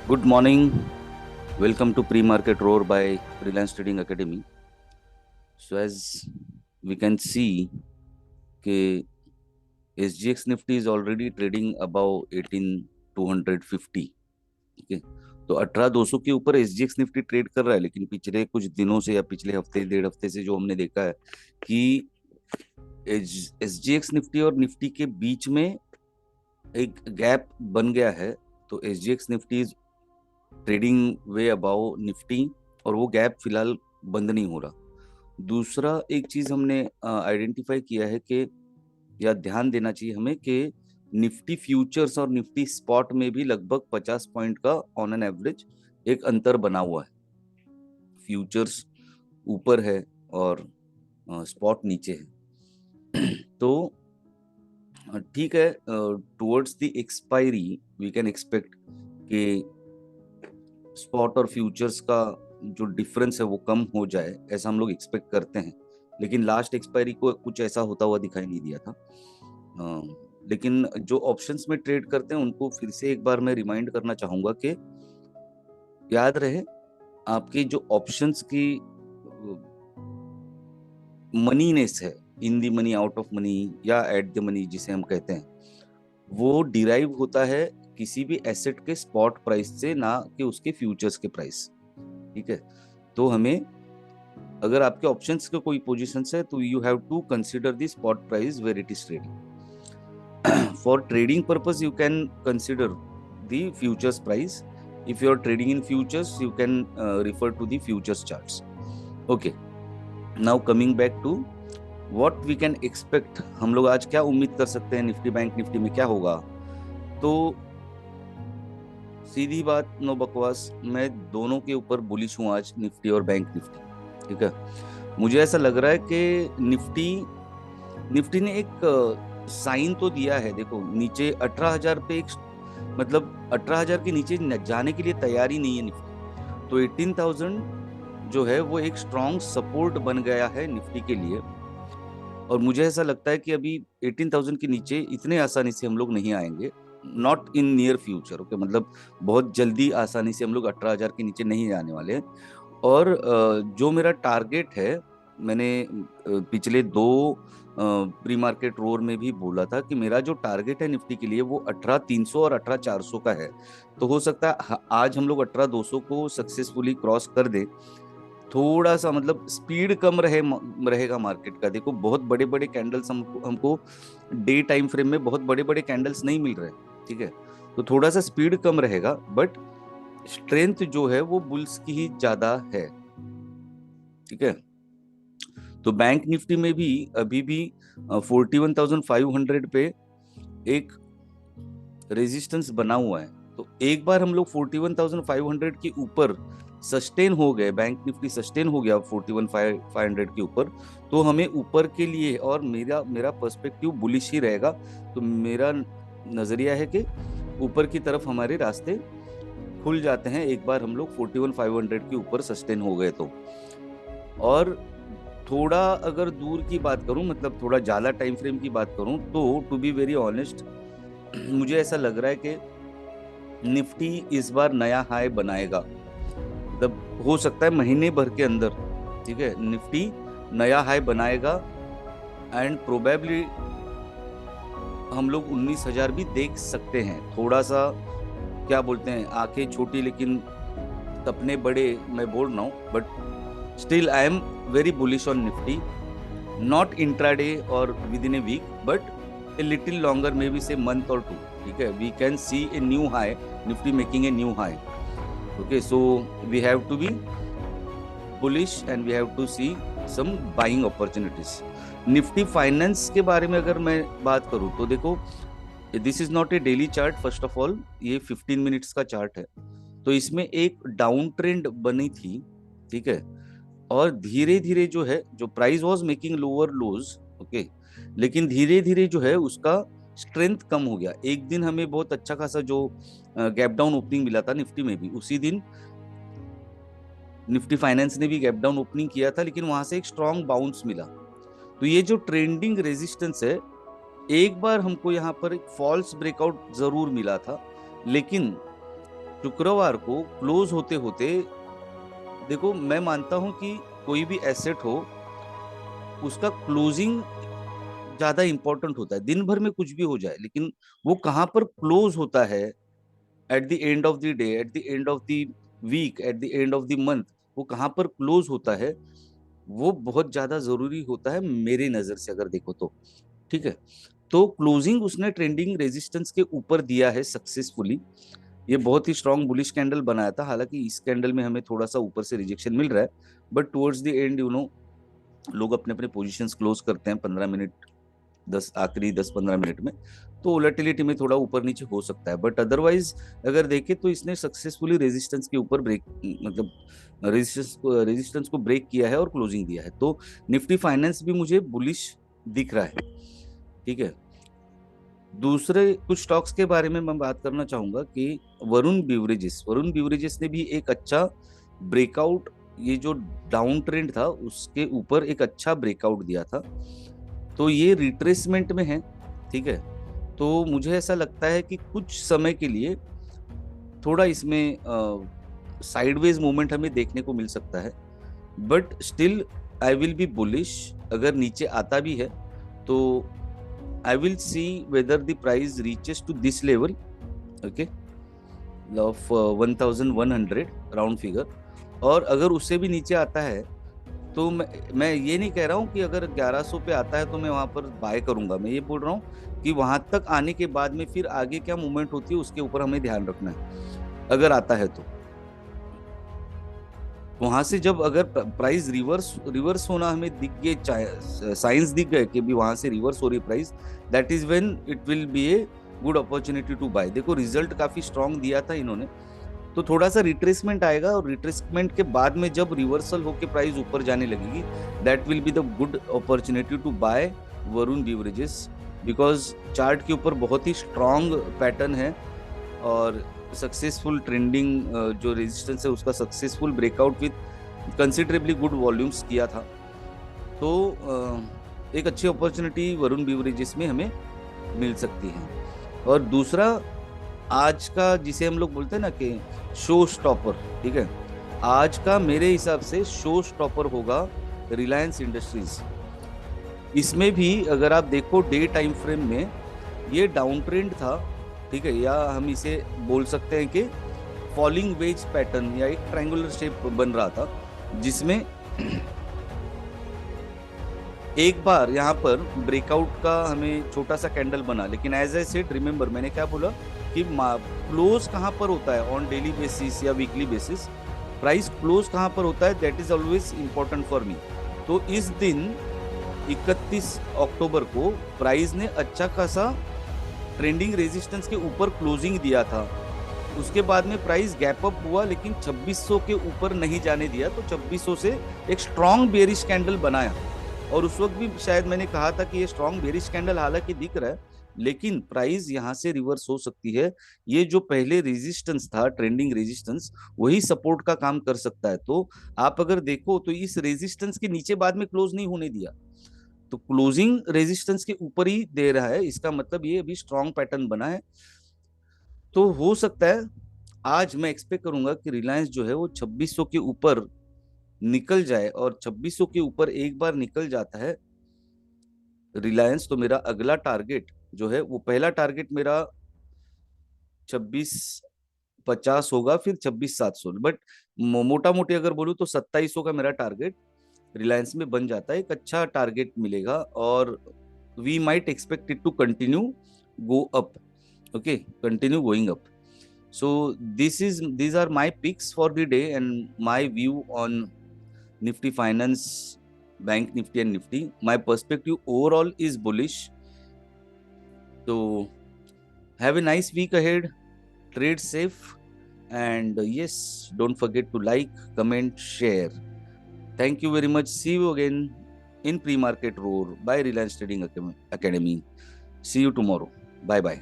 Good morning. Welcome to Pre-Market Roar by Reliance Trading Academy. So as we can see, कि SGX Nifty is already trading above 18,250. ठीक है, तो 18,200 के ऊपर SGX Nifty trade कर रहा है, लेकिन पिछले कुछ दिनों से या पिछले हफ्ते डेढ़ हफ्ते से जो हमने देखा है कि SGX Nifty और निफ्टी के बीच में एक गैप बन गया है। तो SGX Nifty is trading way above Nifty और वो गैप फिलहाल बंद नहीं हो रहा। दूसरा एक चीज हमने आइडेंटिफाई किया है कि या ध्यान देना चाहिए हमें कि निफ्टी फ्यूचर्स और निफ्टी स्पॉट में भी लगभग 50 पॉइंट का ऑन एन एवरेज एक अंतर बना हुआ है। फ्यूचर्स ऊपर है और स्पॉट नीचे है। तो ठीक है, towards the expiry we can expect कि स्पॉट और फ्यूचर्स का जो डिफरेंस है वो कम हो जाए, ऐसा हम लोग एक्सपेक्ट करते हैं। लेकिन लास्ट एक्सपायरी को कुछ ऐसा होता हुआ दिखाई नहीं दिया था। लेकिन जो ऑप्शंस में ट्रेड करते हैं उनको फिर से एक बार मैं रिमाइंड करना चाहूंगा कि याद रहे, आपकी जो ऑप्शंस की मनीनेस है, in the money, out of money या एट द मनी जिसे हम कहते हैं, वो डिराइव होता है किसी भी एसेट के स्पॉट प्राइस से, ना कि उसके फ्यूचर्स के प्राइस। ठीक है, तो हमें अगर आपके ऑप्शंस के कोई पोजीशंस है तो you have to consider the spot price where it is trading. For trading purpose you can consider the futures price. if you are trading in futures you can refer to the futures charts. Okay, now coming back to what we can expect, हम लोग आज क्या उम्मीद कर सकते हैं Nifty bank Nifty में क्या होगा। तो सीधी बात, नो बकवास, मैं दोनों के ऊपर बुलिश हूं आज, निफ्टी और बैंक निफ्टी। ठीक है, मुझे ऐसा लग रहा है कि निफ्टी ने एक साइन तो दिया है। देखो नीचे 18,000 पे एक, मतलब 18,000 के नीचे जाने के लिए तैयार ही नहीं है निफ्टी। तो 18,000 जो है वो एक स्ट्रॉन्ग सपोर्ट बन गया है निफ्टी के लिए। और मुझे ऐसा लगता है कि अभी 18,000 के नीचे इतने आसानी से हम लोग नहीं आएंगे, not in near future. Okay, मतलब बहुत जल्दी आसानी से हम लोग 18,000 के नीचे नहीं जाने वाले। और जो मेरा टारगेट है, मैंने पिछले दो प्री मार्केट रोर में भी बोला था कि मेरा जो टारगेट है निफ्टी के लिए वो 18,300 और 18,400 का है। तो हो सकता है आज हम लोग 18,200 को सक्सेसफुली क्रॉस कर दे। थोड़ा सा मतलब स्पीड कम रहेगा मार्केट का। देखो बहुत बड़े बड़े कैंडल्स हमको डे टाइम फ्रेम में बहुत बड़े बड़े कैंडल्स नहीं मिल रहे। ठीक है, तो थोड़ा सा स्पीड कम रहेगा, बट स्ट्रेंथ जो है वो बुल्स की ही ज्यादा है। ठीक है, तो बैंक निफ्टी में भी अभी भी 41,500 पे एक रेजिस्टेंस बना हुआ है। तो एक बार हम लोग 41,500 के ऊपर सस्टेन हो गए, बैंक निफ्टी सस्टेन हो गया 41,500 के ऊपर, तो हमें ऊपर के लिए, और मेरा मेरा पर्सपेक्टिव बुलिश ही रहेगा। तो मेरा नजरिया है कि ऊपर की तरफ हमारे रास्ते खुल जाते हैं एक बार हम लोग 41,500 के ऊपर सस्टेन हो गए तो। और थोड़ा अगर दूर की बात करूं, मतलब थोड़ा ज्यादा टाइम फ्रेम की बात करूं, तो टू बी वेरी ऑनेस्ट मुझे ऐसा लग रहा है कि निफ्टी इस बार नया हाई बनाएगा। मतलब हो सकता है महीने भर के अंदर, ठीक है, निफ्टी नया हाई बनाएगा एंड प्रोबेबली हम लोग 19,000 भी देख सकते हैं। थोड़ा सा क्या बोलते हैं, आंखें छोटी लेकिन सपने बड़े, मैं बोल रहा हूँ, but still I am very bullish on Nifty, not intraday और within a week, but a little longer, maybe say month और टू। ठीक है, we can see a new high, Nifty making a new high. Okay, so we have to be bullish and we have to see some buying opportunities. Nifty finance के बारे में अगर मैं बात करूं तो देखो, this is not a daily chart, first of all ये 15 मिनट्स का चार्ट है। तो इसमें एक डाउन ट्रेंड बनी थी। ठीक है, और धीरे धीरे जो है, जो price was making lower lodge, okay, लेकिन धीरे धीरे जो है उसका स्ट्रेंथ कम हो गया। एक दिन हमें बहुत अच्छा खासा जो गैप डाउन ओपनिंग मिला था निफ्टी में भी, उसी दिन निफ्टी फाइनेंस ने भी गैप डाउन ओपनिंग किया था, लेकिन वहां से एक स्ट्रॉन्ग बाउंस मिला। तो ये जो ट्रेंडिंग रेजिस्टेंस है, एक बार हमको यहाँ पर एक फॉल्स ब्रेकआउट जरूर मिला था, लेकिन शुक्रवार को क्लोज होते होते, देखो मैं मानता हूं कि कोई भी एसेट हो उसका क्लोजिंग ज्यादा इंपॉर्टेंट होता है। दिन भर में कुछ भी हो जाए, लेकिन वो कहाँ पर क्लोज होता है, at the end of the day, at the end of the week, at the end of the month, वो कहाँ पर क्लोज होता है, वो बहुत ज्यादा जरूरी होता है मेरी नजर से अगर देखो तो। ठीक है, तो क्लोजिंग उसने ट्रेंडिंग रेजिस्टेंस के ऊपर दिया है सक्सेसफुली। ये बहुत ही स्ट्रॉन्ग बुलिश कैंडल बनाया था, हालांकि इस कैंडल में हमें थोड़ा सा ऊपर से रिजेक्शन मिल रहा है, बट टुवर्ड्स द एंड लोग अपने अपने पोजीशंस क्लोज करते हैं 15 मिनट, 10 15 मिनट में, तो वोलेटिलिटी में थोड़ा ऊपर नीचे हो सकता है। बट अदरवाइज अगर देखें तो इसने सक्सेसफुली रेजिस्टेंस के ऊपर ब्रेक, मतलब रेजिस्टेंस को ब्रेक किया है और क्लोजिंग दिया है। तो निफ्टी फाइनेंस भी मुझे बुलिश दिख रहा है। ठीक है, दूसरे कुछ स्टॉक्स के बारे में मैं बात करना चाहूंगा कि वरुण बिवरेजेस ने भी एक अच्छा ब्रेकआउट, ये जो डाउन ट्रेंड था उसके ऊपर एक अच्छा ब्रेकआउट दिया था, तो ये रिट्रेसमेंट में है। ठीक है, तो मुझे ऐसा लगता है कि कुछ समय के लिए थोड़ा इसमें साइडवेज मूवमेंट हमें देखने को मिल सकता है, but still I will be bullish. अगर नीचे आता भी है तो I will see whether the price reaches to this level, okay, of 1100 round figure, और अगर उससे भी नीचे आता है तो मैं ये नहीं कह रहा हूँ कि अगर 1100 पे आता है तो मैं वहां पर बाय करूंगा। मैं ये बोल रहा हूँ कि वहां तक आने के बाद में फिर आगे क्या मूवमेंट होती है उसके ऊपर हमें ध्यान रखना है। अगर आता है तो वहां से जब अगर प्राइस रिवर्स होना हमें दिख गए, साइंस दिख गए कि भी वहां से रिवर्स हो रही price, that is when it will be a good opportunity to buy. देखो रिजल्ट काफी स्ट्रांग दिया था इन्होंने, तो थोड़ा सा रिट्रेसमेंट आएगा, और रिट्रेसमेंट के बाद में जब रिवर्सल होके प्राइस ऊपर जाने लगेगी, that will be the good opportunity to buy Varun beverages, because chart के ऊपर बहुत ही स्ट्रांग पैटर्न है, और सक्सेसफुल ट्रेंडिंग जो रेजिस्टेंस है उसका successful breakout with considerably good volumes किया था। तो एक अच्छी अपॉर्चुनिटी वरुण बिवरेजेस में हमें मिल सकती है। और दूसरा, आज का जिसे हम लोग बोलते हैं ना कि शो स्टॉपर, ठीक है, आज का मेरे हिसाब से शो स्टॉपर होगा रिलायंस इंडस्ट्रीज। इसमें भी अगर आप देखो डे टाइम फ्रेम में ये डाउन ट्रेंड था, ठीक है, या हम इसे बोल सकते हैं कि फॉलिंग वेज पैटर्न या एक ट्रायंगुलर शेप बन रहा था, जिसमें एक बार यहाँ पर ब्रेकआउट का हमें छोटा सा कैंडल बना, लेकिन एज आई सेड, रिमेंबर मैंने क्या बोला कि क्लोज कहाँ पर होता है ऑन डेली बेसिस या वीकली बेसिस, प्राइस क्लोज कहाँ पर होता है, that is always important for me. तो इस दिन 31 अक्टूबर को प्राइस ने अच्छा खासा ट्रेंडिंग रेजिस्टेंस के ऊपर क्लोजिंग दिया था। उसके बाद में प्राइस गैप अप हुआ, लेकिन 2600 के ऊपर नहीं जाने दिया, तो 2600 से एक स्ट्रॉन्ग बेरिश कैंडल बनाया, और उस वक्त भी शायद मैंने कहा था कि ये स्ट्रॉन्ग बेरिश कैंडल हालांकि दिख रहा है, लेकिन प्राइस यहां से रिवर्स हो सकती है। ये जो पहले रेजिस्टेंस था, ट्रेंडिंग रेजिस्टेंस, वही सपोर्ट का काम कर सकता है। तो आप अगर देखो तो इस रेजिस्टेंस के नीचे बाद में क्लोज नहीं होने दिया, तो क्लोजिंग रेजिस्टेंस के ऊपर ही दे रहा है, इसका मतलब ये अभी स्ट्रॉन्ग पैटर्न बना है। तो हो सकता है आज मैं एक्सपेक्ट करूंगा कि रिलायंस जो है वो 2600 के ऊपर निकल जाए, और 2600 के ऊपर एक बार निकल जाता है रिलायंस, तो मेरा अगला टारगेट जो है वो, पहला टारगेट मेरा 2650 होगा, फिर 26,700, बट मोटा मोटी अगर बोलूँ तो 2700 का मेरा टारगेट रिलायंस में बन जाता है, एक अच्छा टारगेट मिलेगा, और we might expect it to continue go up, okay, continue going up. So these are my picks for the day and my view on Nifty Finance, Bank Nifty and Nifty. My perspective overall is bullish. So have a nice week ahead, trade safe, and yes, don't forget to like, comment, share. Thank you very much. See you again in pre-market roar by Reliance Trading Academy. See you tomorrow. Bye bye.